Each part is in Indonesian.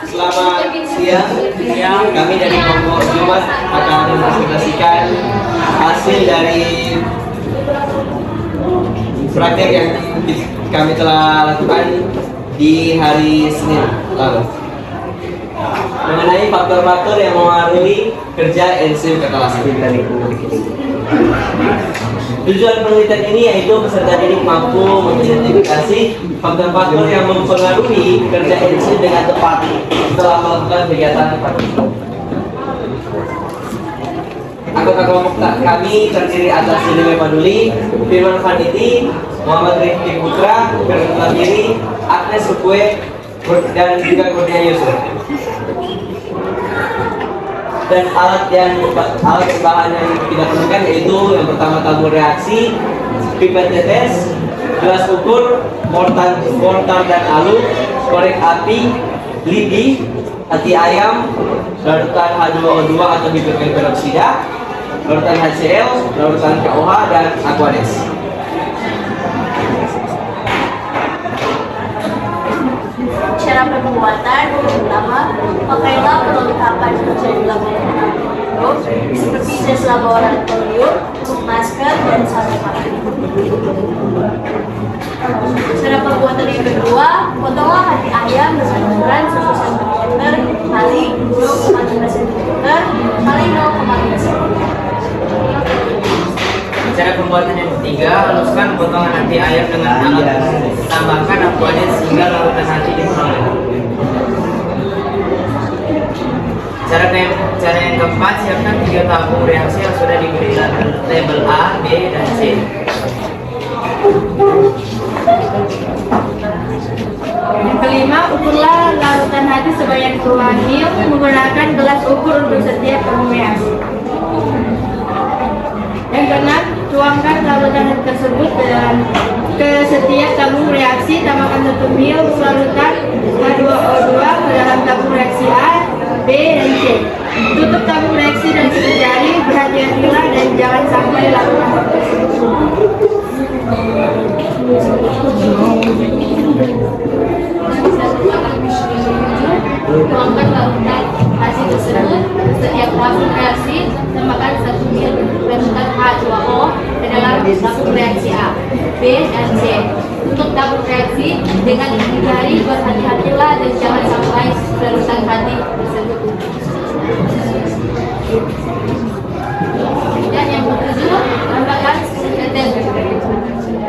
Selamat siang, kami dari kelompok Jumat akan mempresentasikan hasil dari praktek yang kami telah lakukan di hari Senin lalu mengenai faktor-faktor yang mempengaruhi kerja enzim katalase. Tujuan penelitian ini yaitu peserta didik mampu mengidentifikasi faktor-faktor yang mempengaruhi kerja enzim dengan tepat setelah melakukan kegiatan praktik. Anggota kelompok kami terdiri atas Lili Paduli, Firman Vaniti, Muhammad Rifki Putra, Firman Diri, Agnes Rukwe, dan juga Kurnia Yusuf. Dan alat bahan yang kita perlukan yaitu yang pertama tabung reaksi, pipet tetes, gelas ukur, mortar dan alu, korek api, lidi, hati ayam, larutan H2O2 atau hidrogen peroksida, larutan HCl, larutan KOH, dan Aquadex. Cara pembuatan pertama, pakailah perlengkapan kerja di laboratorium seperti jas laboratorium, masker, dan sabun pakai. Cara pembuatan yang kedua, potonglah hati ayam dengan ukuran 1 cm kali 0,5 cm kali 0,5 cm. Cara pembuatan yang ketiga, haluskan potongan hati ayam dengan alat. Tambahkan aquadex hingga larutan hati diperoleh. Cara yang keempat, siapkan 3 tabung reaksi yang sudah diberi label A, B, dan C. Yang kelima, ukurlah larutan hati sebanyak 2 ml menggunakan gelas ukur untuk setiap tabung reaksi. Yang keenam, tuangkan larutan hati tersebut ke setiap tabung reaksi, tambahkan 1 ml larutan H2O2 ke dalam tabung reaksi A, B, dan C. Tutup tabung reaksi dan sikat jari, berhati-hatilah dan jangan sampai larutan tersebut. Tuangkan larutan hasil tersebut ke setiap tabung reaksi, tambahkan 1 ml larutan H2O ke dalam tabung reaksi A, B, dan C. Tutup tabung reaksi dengan gigi jari, berhati-hatilah dan jangan sampai larutan hati tersebut. Dan yang ketujuh, tambahkan tetes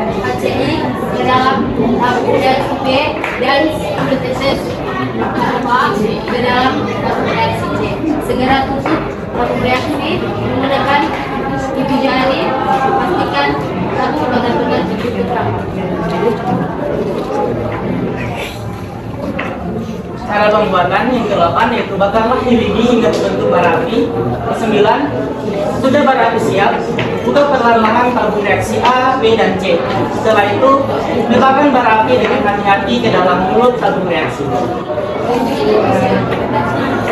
HCI ke dalam tabung reaksi B dan tetes A ke dalam tabung reaksi C. Segera tutup tabung reaksi menggunakan gigi jari, pastikan tabung benar-benar ditutup rapat. Cara pembuatan yang ke-8 yaitu bakarlah lidi hingga terbentuk bara api. Ke-9, sudah bara api siap, buka perlahan-lahan tabung reaksi A, B, dan C. Setelah itu, letakkan bara api dengan hati-hati ke dalam mulut tabung reaksi.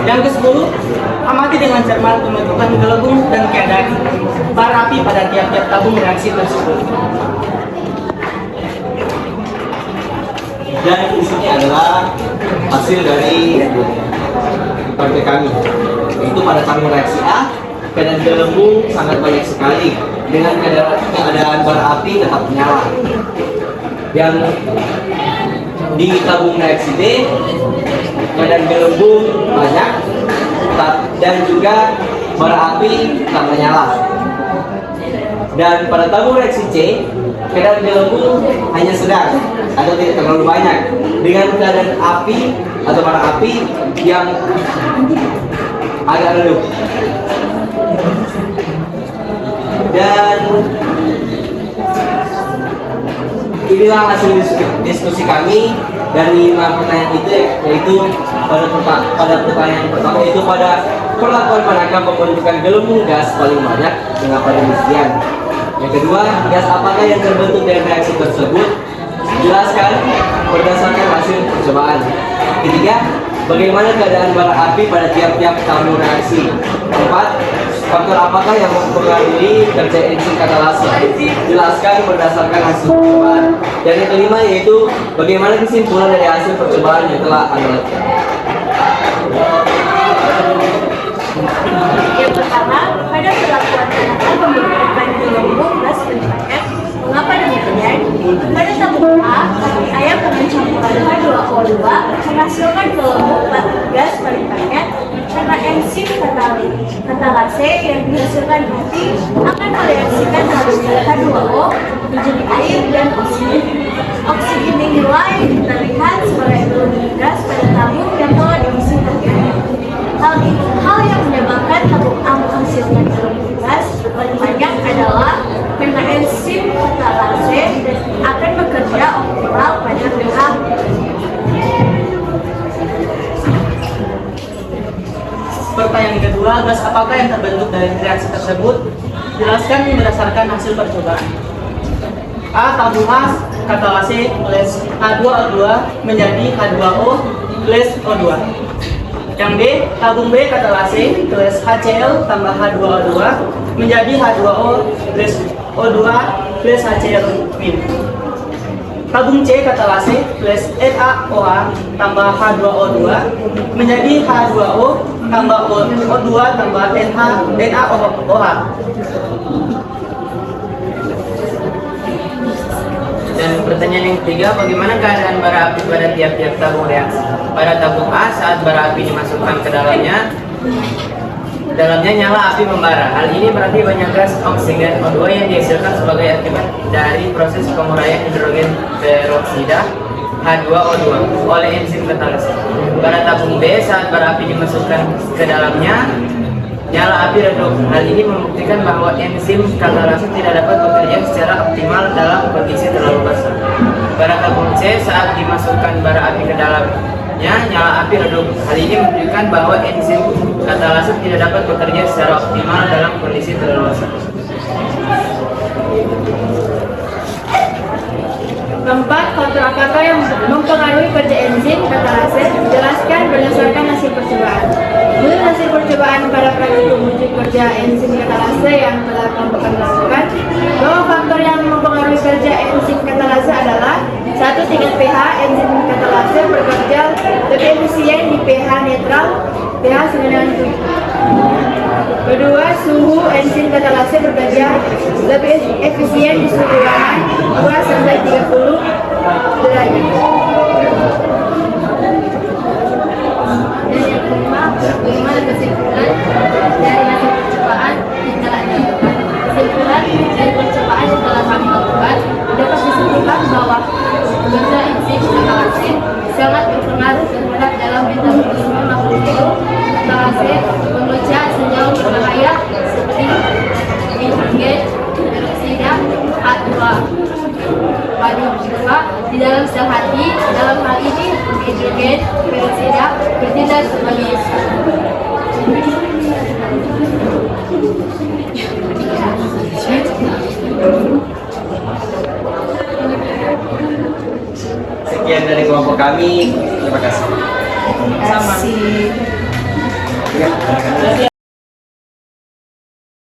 Yang ke-10, amati dengan cermat pembentukan gelembung dan keadaan bara api pada tiap-tiap tabung reaksi tersebut. Dan di sini adalah hasil dari praktek kami, yaitu pada tabung reaksi A, keadaan gelembung sangat banyak sekali dengan keadaan bara api tetap menyala. Yang di tabung reaksi D, keadaan gelembung banyak dan juga bara api tak menyala. Dan pada tabung reaksi C, keadaan gelembung hanya sedang atau tidak terlalu banyak dengan keadaan api atau bara api yang agak redup. Dan inilah hasil diskusi kami dari 5 pertanyaan itu, yaitu pada pertanyaan pertama yaitu pada perlakuan manakah pembentukan gelembung gas paling banyak, mengapa demikian. Yang kedua, gas apakah yang terbentuk dari reaksi tersebut? Jelaskan berdasarkan hasil percobaan. Ketiga, bagaimana keadaan bara api pada tiap-tiap tabung reaksi? Keempat, Faktor apakah yang mempengaruhi kerja enzim katalase? Jelaskan berdasarkan hasil percobaan. Dan yang kelima yaitu bagaimana kesimpulan dari hasil percobaan yang telah Anda lakukan. Yang pertama, pada perlakuan anak pembentukan gelembung gas berpaket. Mengapa demikian? Pada tabung A, ayam dengan campuran H2O2 menghasilkan gelembung gas berpaket karena enzim katalase yang dihasilkan nanti akan mereaksikan H2O menjadi air dan oksigen. Oksigen inilah yang terlihat sebagai gelembung gas pada tabung yang telah diisi bagian. Hal yang menyebabkan tabung A menghasilkan gelembung gas paling banyak adalah karena enzim katalase akan bekerja optimal pada pH. Pertanyaan kedua, gas apakah yang terbentuk dari reaksi tersebut? Jelaskan berdasarkan hasil percobaan. A. Tabung A katalase plus H2O2 menjadi H2O plus O2. Yang B, tabung B katalase plus HCl tambah H2O2 menjadi H2O plus O2 plus HCl min. Tabung C katalase plus NaOH tambah H2O2 menjadi H2O tambah O2 tambah NaOH. Dan pertanyaan yang ketiga, bagaimana keadaan bara api pada tiap-tiap tabung reaksi? Pada tabung A, saat bara api dimasukkan ke dalamnya nyala api membara. Hal ini berarti banyak gas oksigen O2 yang dihasilkan sebagai akibat dari proses penguraian hidrogen peroksida H2O2 oleh enzim katalase. Pada tabung B, saat bara api dimasukkan ke dalamnya nyala api redup. Hal ini membuktikan bahwa enzim katalase tidak dapat bekerja secara optimal dalam kondisi terlalu basah. Pada tabung C, saat dimasukkan bara api ke dalamnya nyala api redup. Hal ini menunjukkan bahwa enzim katalase tidak dapat bekerja secara optimal dalam kondisi terlalu basah. Keempat, faktor apakah yang mempengaruhi kerja enzim katalase? Jelaskan berdasarkan hasil percobaan. Menurut hasil percobaan pada praktikum uji kerja enzim katalase yang telah kami lakukan, bahwa faktor yang mempengaruhi kerja enzim katalase adalah: 1. Tingkat pH enzim katalase bekerja lebih efisien di pH netral, pH 9,7. Kedua, suhu enzim katalase bekerja lebih efisien di suhu ruangan 2 sampai 30 derajat. Dan yang kelima, bagaimana kesimpulan dari hasil percobaan yang telah dilakukan? Kesimpulan dari percobaan yang telah kami lakukan dapat disimpulkan bahwa kerja enzim katalase sangat berpengaruh terhadap dalam metabolisme makhluk hidup. Katalase memecah senyawa berbahaya seperti hidrogen peroksida H2 di dalam sel hati. Dalam hal ini hidrogen peroksida bertindak sebagai Sekian dari kelompok kami. Terima kasih. Sama. Ya.